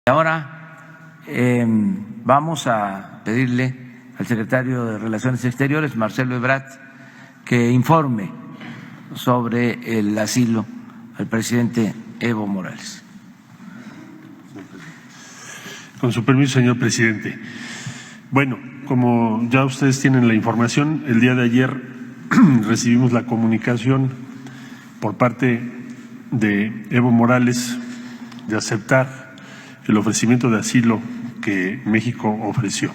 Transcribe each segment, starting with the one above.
Ahora vamos a pedirle al secretario de Relaciones Exteriores, Marcelo Ebrard, que informe sobre el asilo al presidente Evo Morales. Con su permiso, señor presidente. Bueno, como ya ustedes tienen la información, el día de ayer recibimos la comunicación por parte de Evo Morales de aceptar el ofrecimiento de asilo que México ofreció.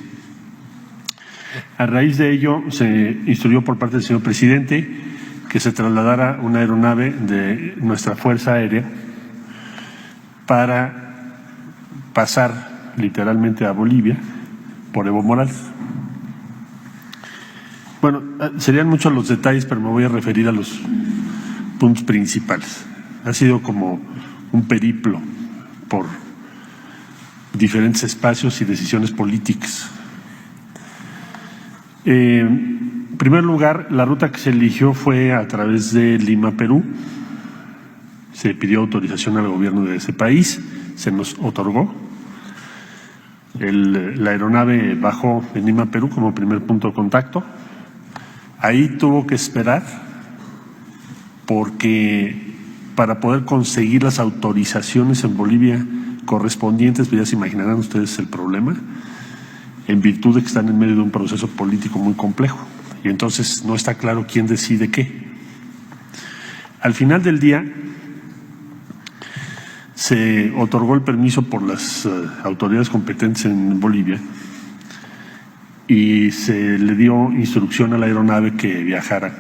A raíz de ello, se instruyó por parte del señor presidente que se trasladara una aeronave de nuestra Fuerza Aérea para pasar literalmente a Bolivia por Evo Morales. Bueno, serían muchos los detalles, pero me voy a referir a los puntos principales. Ha sido como un periplo por diferentes espacios y decisiones políticas. En primer lugar, la ruta que se eligió fue a través de Lima, Perú. Se pidió autorización al gobierno de ese país, se nos otorgó. La aeronave bajó en Lima, Perú, como primer punto de contacto. Ahí tuvo que esperar porque para poder conseguir las autorizaciones en Bolivia correspondientes, pues ya se imaginarán ustedes el problema, en virtud de que están en medio de un proceso político muy complejo y entonces no está claro quién decide qué. Al final del día se otorgó el permiso por las autoridades competentes en Bolivia y se le dio instrucción a la aeronave que viajara.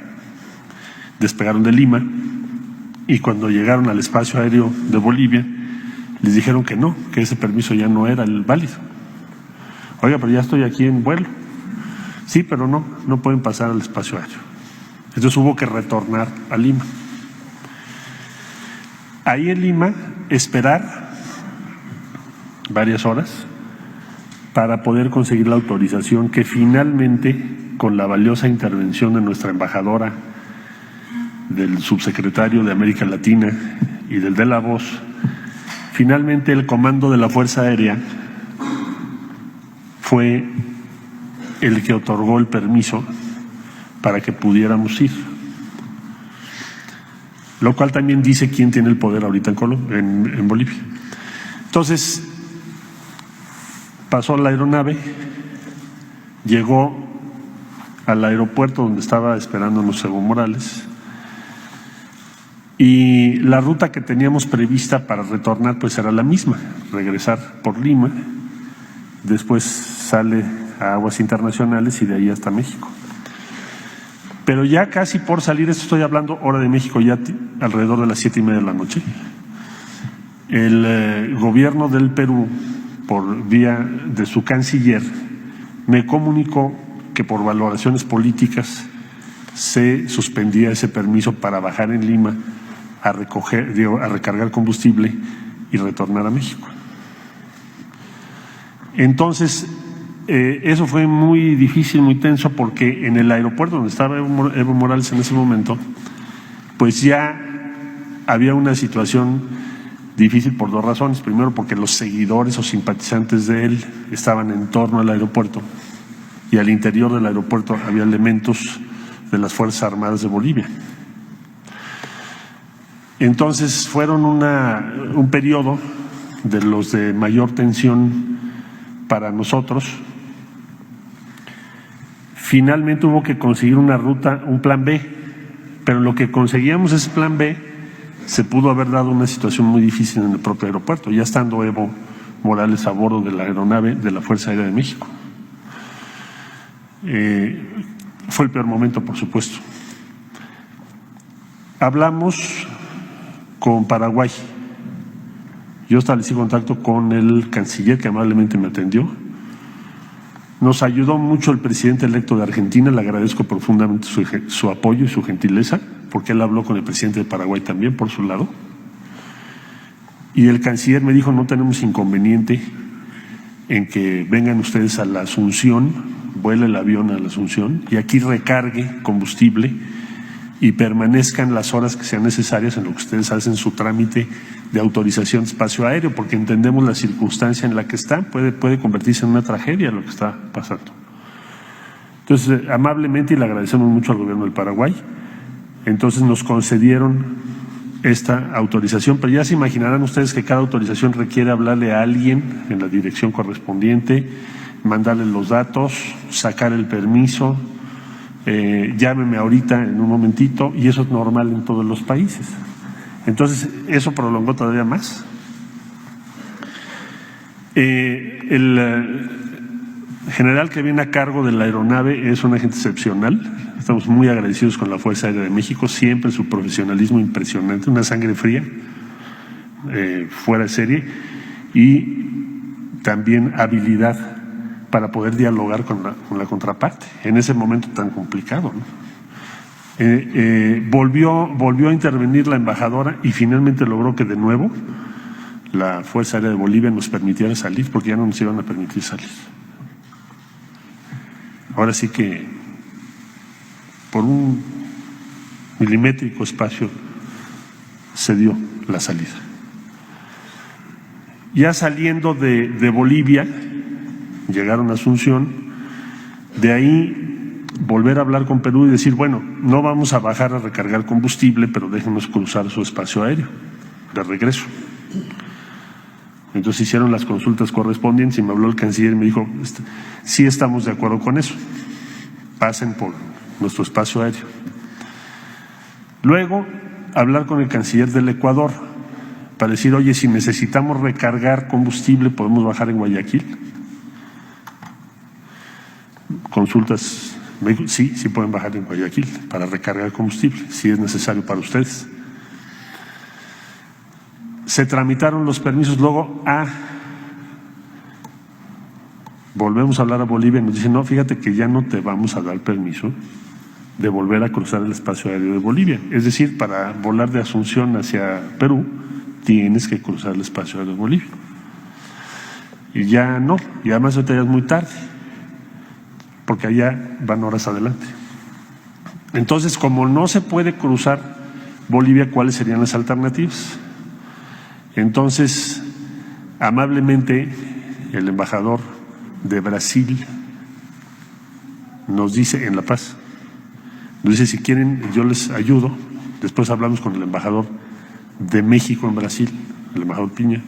Despegaron de Lima y cuando llegaron al espacio aéreo de Bolivia les dijeron que no, que ese permiso ya no era el válido. Oiga, pero ya estoy aquí en vuelo. Sí, pero no pueden pasar al espacio aéreo. Entonces hubo que retornar a Lima. Ahí en Lima, esperar varias horas para poder conseguir la autorización que finalmente, con la valiosa intervención de nuestra embajadora, del subsecretario de América Latina y del de la Voz, finalmente el comando de la Fuerza Aérea fue el que otorgó el permiso para que pudiéramos ir. Lo cual también dice quién tiene el poder ahorita en Bolivia. Entonces, pasó la aeronave, llegó al aeropuerto donde estaba esperándonos Evo Morales y la ruta que teníamos prevista para retornar pues era la misma, regresar por Lima, después sale a aguas internacionales y de ahí hasta México. Pero ya casi por salir, esto estoy hablando hora de México, ya alrededor de las 7:30 de la noche, el gobierno del Perú, por vía de su canciller, me comunicó que por valoraciones políticas se suspendía ese permiso para bajar en Lima a recargar combustible y retornar a México. Entonces, eso fue muy difícil, muy tenso, porque en el aeropuerto donde estaba Evo Morales en ese momento, pues ya había una situación difícil por dos razones. Primero, porque los seguidores o simpatizantes de él estaban en torno al aeropuerto y al interior del aeropuerto había elementos de las Fuerzas Armadas de Bolivia. Entonces fueron un periodo de los de mayor tensión para nosotros. Finalmente hubo que conseguir una ruta, un plan B, pero lo que conseguíamos ese plan B se pudo haber dado una situación muy difícil en el propio aeropuerto, ya estando Evo Morales a bordo de la aeronave de la Fuerza Aérea de México. Fue el peor momento, por supuesto. Hablamos con Paraguay. Yo establecí contacto con el canciller que amablemente me atendió. Nos ayudó mucho el presidente electo de Argentina, le agradezco profundamente su apoyo y su gentileza, porque él habló con el presidente de Paraguay también por su lado. Y el canciller me dijo, no tenemos inconveniente en que vengan ustedes a la Asunción, vuele el avión a la Asunción y aquí recargue combustible y permanezcan las horas que sean necesarias en lo que ustedes hacen su trámite de autorización de espacio aéreo, porque entendemos la circunstancia en la que están, puede convertirse en una tragedia lo que está pasando. Entonces, amablemente, y le agradecemos mucho al gobierno del Paraguay, entonces nos concedieron esta autorización, pero ya se imaginarán ustedes que cada autorización requiere hablarle a alguien en la dirección correspondiente, mandarle los datos, sacar el permiso, llámeme ahorita en un momentito, y eso es normal en todos los países. Entonces, eso prolongó todavía más. El general que viene a cargo de la aeronave es una gente excepcional. Estamos muy agradecidos con la Fuerza Aérea de México, siempre su profesionalismo impresionante, una sangre fría, fuera de serie, y también habilidad para poder dialogar con la contraparte en ese momento tan complicado, ¿no? Volvió a intervenir la embajadora y finalmente logró que de nuevo la Fuerza Aérea de Bolivia nos permitiera salir, porque ya no nos iban a permitir salir. Ahora sí que por un milimétrico espacio se dio la salida. Ya saliendo de Bolivia, llegaron a Asunción, de ahí volver a hablar con Perú y decir, bueno, no vamos a bajar a recargar combustible, pero déjenos cruzar su espacio aéreo de regreso. Entonces hicieron las consultas correspondientes y me habló el canciller y me dijo, sí estamos de acuerdo con eso, pasen por nuestro espacio aéreo. Luego, hablar con el canciller del Ecuador para decir, oye, si necesitamos recargar combustible, ¿podemos bajar en Guayaquil? Consultas, me dijo, sí pueden bajar en Guayaquil para recargar combustible, si es necesario para ustedes. Se tramitaron los permisos, luego volvemos a hablar a Bolivia y nos dicen, no, fíjate que ya no te vamos a dar permiso de volver a cruzar el espacio aéreo de Bolivia. Es decir, para volar de Asunción hacia Perú, tienes que cruzar el espacio aéreo de Bolivia. Y ya no, y además ahorita ya es muy tarde, porque allá van horas adelante. Entonces, como no se puede cruzar Bolivia, ¿cuáles serían las alternativas? Entonces, amablemente, el embajador de Brasil nos dice, en La Paz, nos dice, si quieren, yo les ayudo. Después hablamos con el embajador de México en Brasil, el embajador Piña,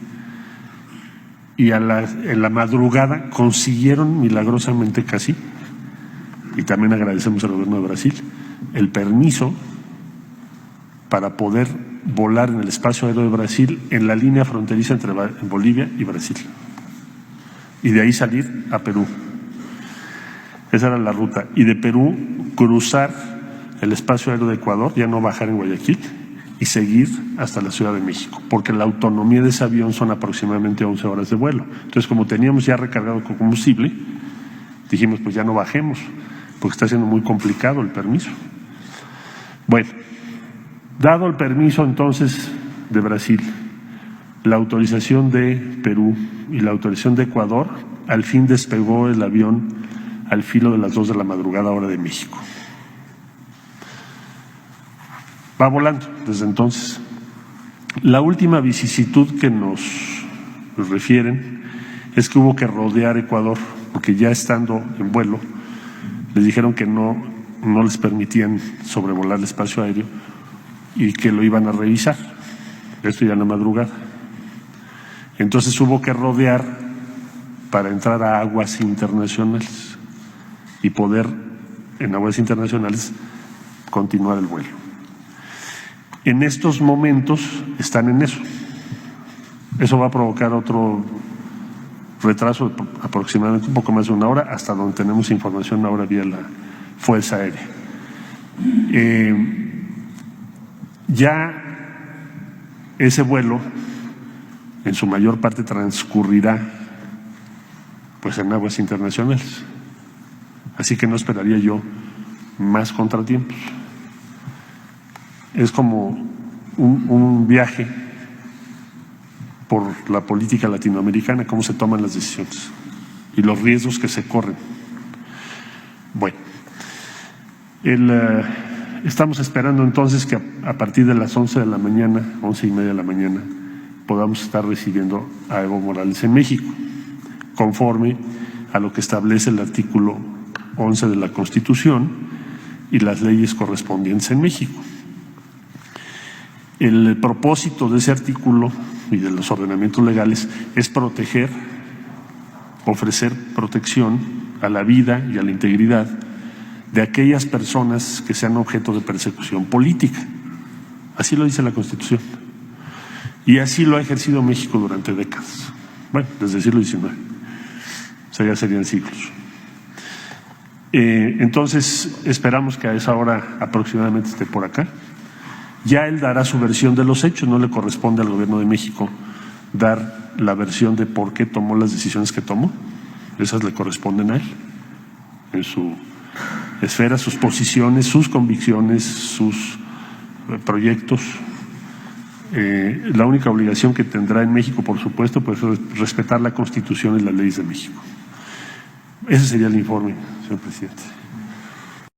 y en la madrugada consiguieron milagrosamente casi, y también agradecemos al gobierno de Brasil, el permiso para poder volar en el espacio aéreo de Brasil en la línea fronteriza entre Bolivia y Brasil, y de ahí salir a Perú. Esa era la ruta, y de Perú cruzar el espacio aéreo de Ecuador, ya no bajar en Guayaquil, y seguir hasta la Ciudad de México, porque la autonomía de ese avión son aproximadamente 11 horas de vuelo. Entonces, como teníamos ya recargado con combustible, dijimos, pues ya no bajemos, porque está siendo muy complicado el permiso. Bueno, dado el permiso entonces de Brasil, la autorización de Perú y la autorización de Ecuador, al fin despegó el avión al filo de las 2 de la madrugada, hora de México. Va volando desde entonces. La última vicisitud que nos refieren es que hubo que rodear Ecuador, porque ya estando en vuelo, les dijeron que no les permitían sobrevolar el espacio aéreo y que lo iban a revisar. Esto ya en la madrugada. Entonces hubo que rodear para entrar a aguas internacionales y poder, en aguas internacionales, continuar el vuelo. En estos momentos están en eso. Eso va a provocar otro retraso de aproximadamente un poco más de 1 hora, hasta donde tenemos información ahora vía la Fuerza Aérea. Ya ese vuelo en su mayor parte transcurrirá pues en aguas internacionales, así que no esperaría yo más contratiempos. Es como un viaje por la política latinoamericana, cómo se toman las decisiones y los riesgos que se corren. Bueno, Estamos esperando entonces que a partir de las 11 de la mañana, 11:30 de la mañana, podamos estar recibiendo a Evo Morales en México, conforme a lo que establece el artículo 11 de la Constitución y las leyes correspondientes en México. El propósito de ese artículo y de los ordenamientos legales es proteger, ofrecer protección a la vida y a la integridad de aquellas personas que sean objeto de persecución política. Así lo dice la Constitución. Y así lo ha ejercido México durante décadas. Bueno, desde el siglo XIX. O sea, ya serían siglos. Entonces, esperamos que a esa hora aproximadamente esté por acá. Ya él dará su versión de los hechos, no le corresponde al gobierno de México dar la versión de por qué tomó las decisiones que tomó. Esas le corresponden a él, en su esfera, sus posiciones, sus convicciones, sus proyectos. La única obligación que tendrá en México, por supuesto, pues es respetar la Constitución y las leyes de México. Ese sería el informe, señor presidente.